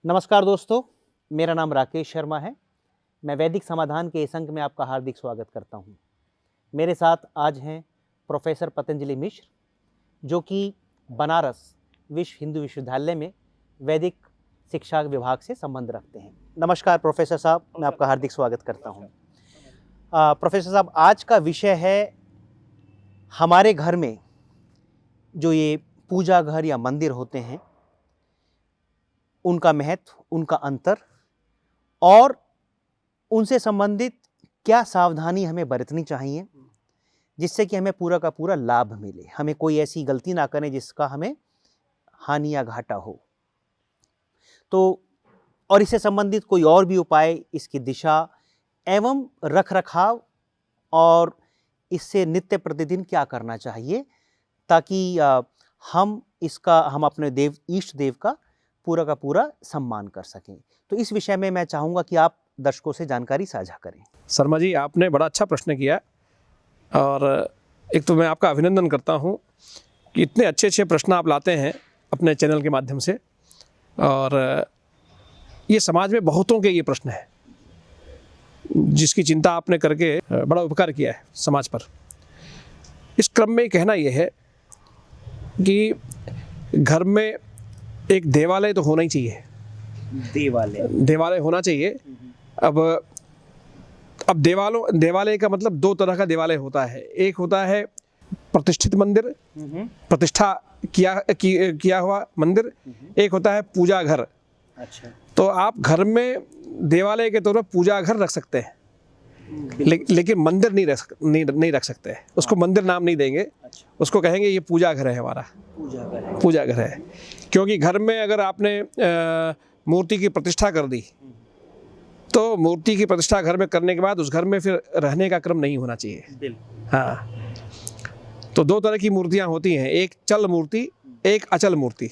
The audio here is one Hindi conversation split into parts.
नमस्कार दोस्तों, मेरा नाम राकेश शर्मा है। मैं वैदिक समाधान के इस अंक में आपका हार्दिक स्वागत करता हूं। मेरे साथ आज हैं प्रोफेसर पतंजलि मिश्र, जो कि बनारस विश्व हिंदू विश्वविद्यालय में वैदिक शिक्षा विभाग से संबंध रखते हैं। नमस्कार प्रोफेसर साहब, मैं आपका हार्दिक स्वागत करता हूं। प्रोफेसर साहब, आज का विषय है हमारे घर में जो ये पूजा घर या मंदिर होते हैं, उनका महत्व, उनका अंतर और उनसे संबंधित क्या सावधानी हमें बरतनी चाहिए जिससे कि हमें पूरा का पूरा लाभ मिले, हमें कोई ऐसी गलती ना करें जिसका हमें हानि या घाटा हो। तो और इससे संबंधित कोई और भी उपाय, इसकी दिशा एवं रखरखाव और इससे नित्य प्रतिदिन क्या करना चाहिए ताकि हम अपने इष्ट देव का पूरा का पूरा सम्मान कर सकें। तो इस विषय में मैं चाहूँगा कि आप दर्शकों से जानकारी साझा करें। शर्मा जी, आपने बड़ा अच्छा प्रश्न किया और एक तो मैं आपका अभिनंदन करता हूँ कि इतने अच्छे अच्छे प्रश्न आप लाते हैं अपने चैनल के माध्यम से, और ये समाज में बहुतों के ये प्रश्न है जिसकी चिंता आपने करके बड़ा उपकार किया है समाज पर। इस क्रम में कहना यह है कि घर में एक देवालय तो होना ही चाहिए। देवालय होना चाहिए। अब देवालय का मतलब दो तरह का देवालय होता है। एक होता है प्रतिष्ठित मंदिर, प्रतिष्ठा किया हुआ मंदिर। एक होता है पूजा घर। अच्छा। तो आप घर में देवालय के तौर पर पूजा घर रख सकते हैं, लेकिन मंदिर नहीं रख सकते हैं। उसको मंदिर नाम नहीं देंगे। अच्छा। उसको कहेंगे ये पूजा घर है, हमारा पूजा घर है। क्योंकि घर में अगर आपने मूर्ति की प्रतिष्ठा कर दी तो मूर्ति की प्रतिष्ठा घर में करने के बाद उस घर में फिर रहने का क्रम नहीं होना चाहिए। हाँ, तो दो तरह की मूर्तियां होती हैं, एक चल मूर्ति, एक अचल मूर्ति।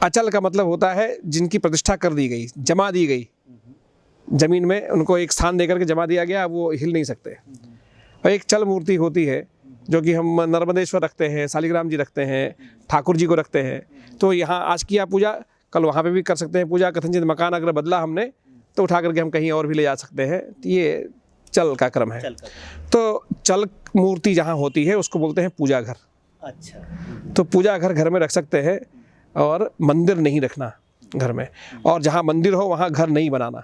अचल का मतलब होता है जिनकी प्रतिष्ठा कर दी गई, जमा दी गई, जमीन में उनको एक स्थान देकर के जमा दिया गया, वो हिल नहीं सकते। और एक चल मूर्ति होती है जो कि हम नर्मदेश्वर रखते हैं, शालिग्राम जी रखते हैं, ठाकुर जी को रखते हैं। तो यहाँ आज किया पूजा, कल वहाँ पे भी कर सकते हैं पूजा। कथनचित मकान अगर बदला हमने तो उठा करके हम कहीं और भी ले जा सकते हैं। ये चल का क्रम है। तो चल मूर्ति जहाँ होती है उसको बोलते हैं पूजा घर। अच्छा। तो पूजा घर में रख सकते हैं और मंदिर नहीं रखना घर में। और जहाँ मंदिर हो वहाँ घर नहीं बनाना।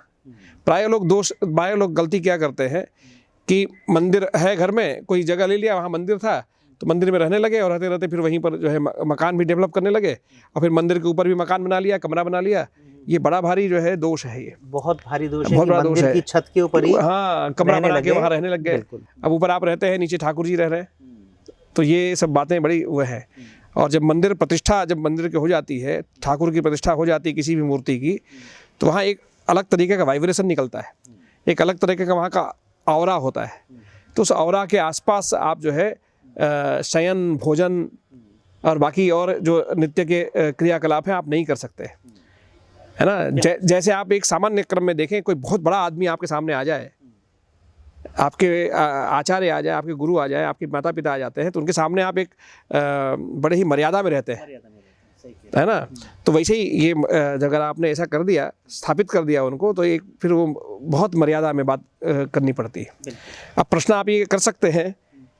प्राय लोग गलती क्या करते हैं कि मंदिर है घर में, कोई जगह ले लिया, वहाँ मंदिर था तो मंदिर में रहने लगे और रहते रहते फिर वहीं पर जो है मकान भी डेवलप करने लगे और फिर मंदिर के ऊपर भी मकान बना लिया, कमरा बना लिया। ये बड़ा भारी जो है दोष है। ये बहुत भारी दोष है। बहुत बड़ा दोष है। की छत के ऊपर ही कमरा बना के वहाँ रहने लग गए। अब ऊपर आप रहते हैं, नीचे ठाकुर जी रह रहे हैं। तो ये सब बातें बड़ी वो है। और जब मंदिर की हो जाती है, ठाकुर की प्रतिष्ठा हो जाती है किसी भी मूर्ति की, तो वहाँ एक अलग तरीके का वाइब्रेशन निकलता है, एक अलग तरीके का वहाँ का ऑरा होता है। तो उस ऑरा के आसपास आप जो है शयन, भोजन और बाकी और जो नित्य के क्रियाकलाप हैं आप नहीं कर सकते, है ना। जैसे आप एक सामान्य क्रम में देखें, कोई बहुत बड़ा आदमी आपके सामने आ जाए, आपके आचार्य आ जाए, आपके गुरु आ जाए, आपके माता पिता आ जाते हैं, तो उनके सामने आप एक बड़े ही मर्यादा में रहते हैं, है ना। तो वैसे ही ये अगर आपने ऐसा कर दिया, स्थापित कर दिया उनको, तो एक फिर वो बहुत मर्यादा में बात करनी पड़ती है। अब प्रश्न आप ये कर सकते हैं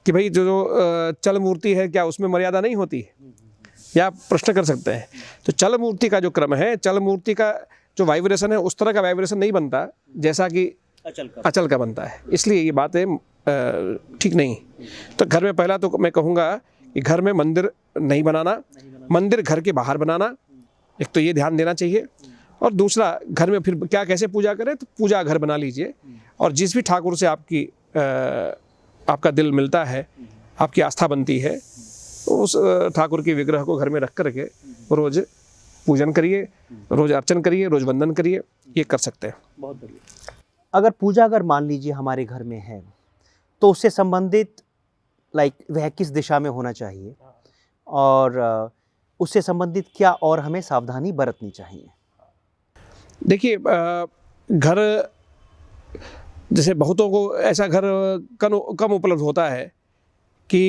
कि भाई जो चल मूर्ति है क्या उसमें मर्यादा नहीं होती, या आप प्रश्न कर सकते हैं। तो चल मूर्ति का जो क्रम है, चल मूर्ति का जो वाइब्रेशन है उस तरह का वाइब्रेशन नहीं बनता जैसा कि अचल का बनता है। इसलिए ये बातें ठीक नहीं। तो घर में पहला तो मैं कहूँगा कि घर में मंदिर नहीं बनाना, मंदिर घर के बाहर बनाना, एक तो ये ध्यान देना चाहिए। और दूसरा, घर में फिर क्या कैसे पूजा करें, तो पूजा घर बना लीजिए और जिस भी ठाकुर से आपका दिल मिलता है, आपकी आस्था बनती है, उस ठाकुर के विग्रह को घर में रख करके रोज पूजन करिए, रोज अर्चन करिए, रोज वंदन करिए। ये कर सकते हैं। बहुत बढ़िया। अगर पूजा अगर मान लीजिए हमारे घर में है तो उससे संबंधित वह किस दिशा में होना चाहिए और उससे संबंधित क्या और हमें सावधानी बरतनी चाहिए? देखिए, घर जैसे बहुतों को ऐसा घर कम उपलब्ध होता है कि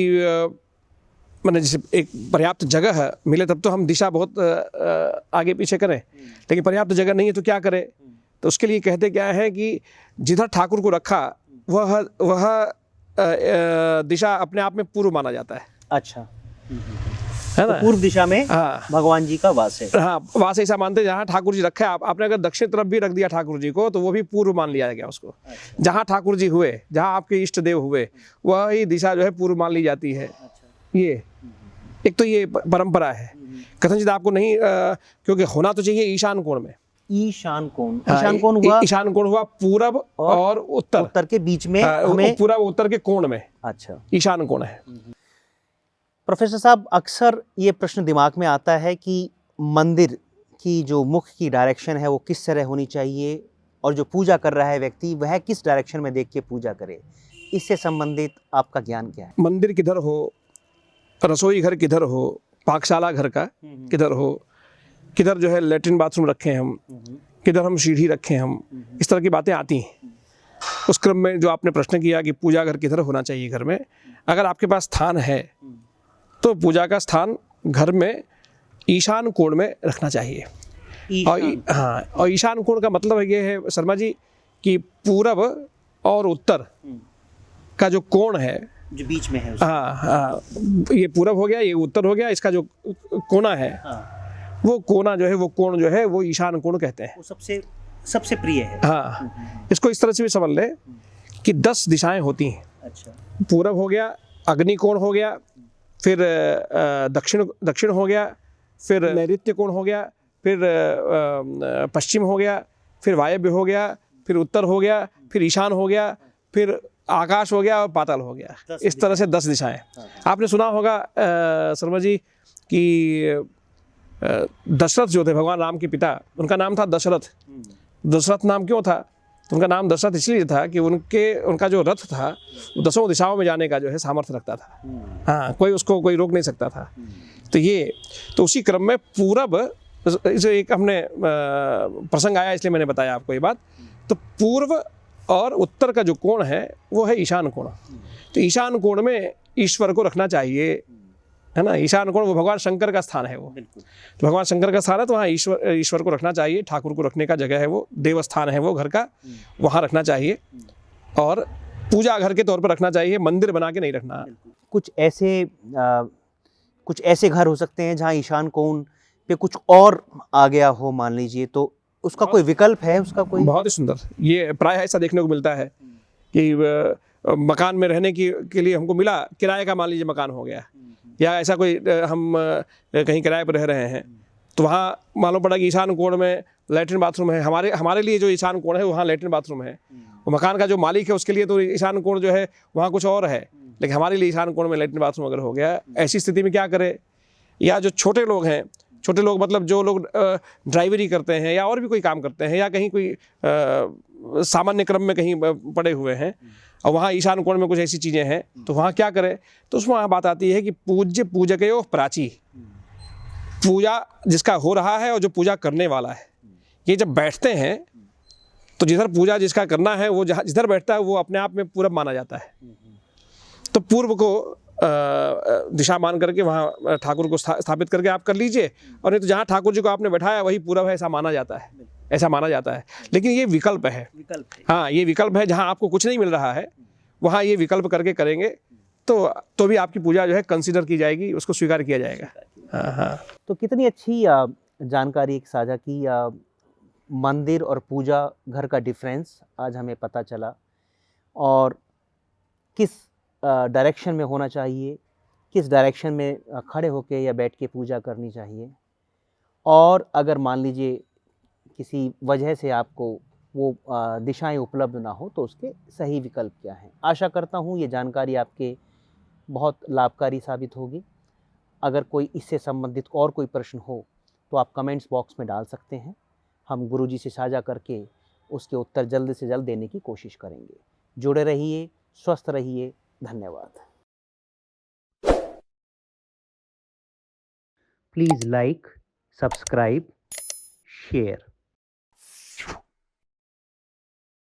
मैंने जैसे एक पर्याप्त जगह मिले तब तो हम दिशा बहुत आगे पीछे करें, लेकिन पर्याप्त जगह नहीं है तो क्या करें। तो उसके लिए कहते क्या है कि जिधर ठाकुर को रखा वह दिशा अपने आप में पूर्व माना जाता है। अच्छा, है ना, तो पूर्व दिशा में हाँ भगवान जी का वास है। हाँ, वहाँ से ऐसा मानते हैं जहाँ ठाकुर जी रखे आपने अगर दक्षिण तरफ भी रख दिया ठाकुर जी को तो वो भी पूर्व मान लिया गया उसको। अच्छा। जहाँ ठाकुर जी हुए, जहाँ आपके इष्ट देव हुए, वही दिशा जो है पूर्व मान ली जाती है। अच्छा। ये एक तो ये परंपरा है। कथनचित आपको नहीं क्योंकि होना तो चाहिए ईशान कोण में। ईशान कोण, हाँ, ईशान कोण हुआ, ईशान कोण हुआ पूरब और उत्तर, उत्तर के बीच में हाँ, हमें, पूरब उत्तर के कोण में अच्छा, ईशान कोण है। प्रोफेसर साहब, अक्सर ये प्रश्न दिमाग में आता है कि मंदिर की जो मुख की डायरेक्शन है वो किस तरह होनी चाहिए, और जो पूजा कर रहा है व्यक्ति वह किस डायरेक्शन में देख के पूजा करे। इससे संबंधित आपका ज्ञान क्या है? मंदिर किधर हो, रसोई घर किधर हो, पाकशाला घर का किधर हो, किधर जो है लेटरिन बाथरूम रखें हम, किधर हम सीढ़ी रखें हम, इस तरह की बातें आती हैं। उस क्रम में जो आपने प्रश्न किया कि पूजा घर किधर होना चाहिए घर में, अगर आपके पास स्थान है तो पूजा का स्थान घर में ईशान कोण में रखना चाहिए। और ईशान कोण का मतलब ये है शर्मा जी कि पूरब और उत्तर का जो कोण है, जो बीच में है, हाँ, ये पूरब हो गया, ये उत्तर हो गया, इसका जो कोना है, वो कोना जो है, वो कोण जो है, वो ईशान कोण कहते हैं। वो सबसे प्रिय है। हाँ, इसको इस तरह से भी समझ ले कि 10 दिशाएं होती हैं। अच्छा, पूरब हो गया, अग्नि कोण हो गया, फिर दक्षिण हो गया, फिर नैऋत्य कोण हो गया, फिर पश्चिम हो गया, फिर वायव्य हो गया, फिर उत्तर हो गया, फिर ईशान हो गया, फिर आकाश हो गया और पाताल हो गया। इस तरह से 10 दिशाएं। आपने सुना होगा शर्मा जी कि दशरथ जो थे भगवान राम के पिता, उनका नाम था दशरथ। दशरथ नाम क्यों था? तो उनका नाम दशरथ इसलिए था कि उनका जो रथ था वो 10 दिशाओं में जाने का जो है सामर्थ्य रखता था। हाँ, कोई रोक नहीं सकता था। तो उसी क्रम में पूरब, जो एक हमने प्रसंग आया इसलिए मैंने बताया आपको ये बात। तो पूर्व और उत्तर का जो कोण है वो है ईशान कोण। तो ईशान कोण में ईश्वर को रखना चाहिए, है ना। ईशान कोण वो भगवान शंकर का स्थान है, वो तो भगवान शंकर का स्थान है, तो वहाँ ईश्वर को रखना चाहिए। ठाकुर को रखने का जगह है, वो देवस्थान है वो घर का, वहाँ रखना चाहिए। और पूजा घर के तौर पर रखना चाहिए, मंदिर बना के नहीं रखना। कुछ ऐसे घर हो सकते हैं जहाँ ईशान कोण पे कुछ और आ गया हो, मान लीजिए, तो उसका कोई विकल्प है? उसका कोई? बहुत ही सुंदर, ये प्रायः ऐसा देखने को मिलता है कि मकान में रहने के लिए हमको मिला, किराए का मान लीजिए मकान हो गया, या ऐसा कोई हम कहीं किराए पर रह रहे हैं, तो वहाँ मालूम पड़ा कि ईशान कोण में लैट्रिन बाथरूम है। हमारे लिए जो ईशान कोण है वहाँ लैट्रिन बाथरूम है। वो मकान का जो मालिक है उसके लिए तो ईशान कोण जो है वहाँ कुछ और है, लेकिन हमारे लिए ईशान कोण में लैट्रिन बाथरूम अगर हो गया, ऐसी स्थिति में क्या करे? या जो छोटे लोग हैं, छोटे लोग मतलब जो लोग ड्राइवरी करते हैं या और भी कोई काम करते हैं, या कहीं कोई सामान्य क्रम में कहीं पड़े हुए हैं और वहाँ ईशान कोण में कुछ ऐसी चीज़ें हैं, तो वहाँ क्या करें? तो उसमें वहाँ बात आती है कि पूज्य पूजकयो प्राची, पूजा जिसका हो रहा है और जो पूजा करने वाला है, ये जब बैठते हैं तो जिधर पूजा जिसका करना है वो जिधर बैठता है वो अपने आप में पूरब माना जाता है। तो पूर्व को दिशा मान करके वहाँ ठाकुर को स्थापित करके आप कर लीजिए, और नहीं तो जहाँ ठाकुर जी को आपने बैठाया वही पूरब है, ऐसा माना जाता है, ऐसा माना जाता है। लेकिन ये विकल्प है, हाँ, ये विकल्प है। जहाँ आपको कुछ नहीं मिल रहा है वहाँ ये विकल्प करके करेंगे तो भी आपकी पूजा जो है कंसीडर की जाएगी, उसको स्वीकार किया जाएगा। हाँ हाँ। तो कितनी अच्छी जानकारी एक साझा की, मंदिर और पूजा घर का डिफरेंस आज हमें पता चला, और किस डायरेक्शन में होना चाहिए, किस डायरेक्शन में खड़े होके या बैठ के पूजा करनी चाहिए, और अगर मान लीजिए किसी वजह से आपको वो दिशाएं उपलब्ध ना हो तो उसके सही विकल्प क्या हैं। आशा करता हूँ ये जानकारी आपके बहुत लाभकारी साबित होगी। अगर कोई इससे संबंधित और कोई प्रश्न हो तो आप कमेंट्स बॉक्स में डाल सकते हैं, हम गुरुजी से साझा करके उसके उत्तर जल्द से जल्द देने की कोशिश करेंगे। जुड़े रहिए, स्वस्थ रहिए, धन्यवाद। Please like, subscribe, share.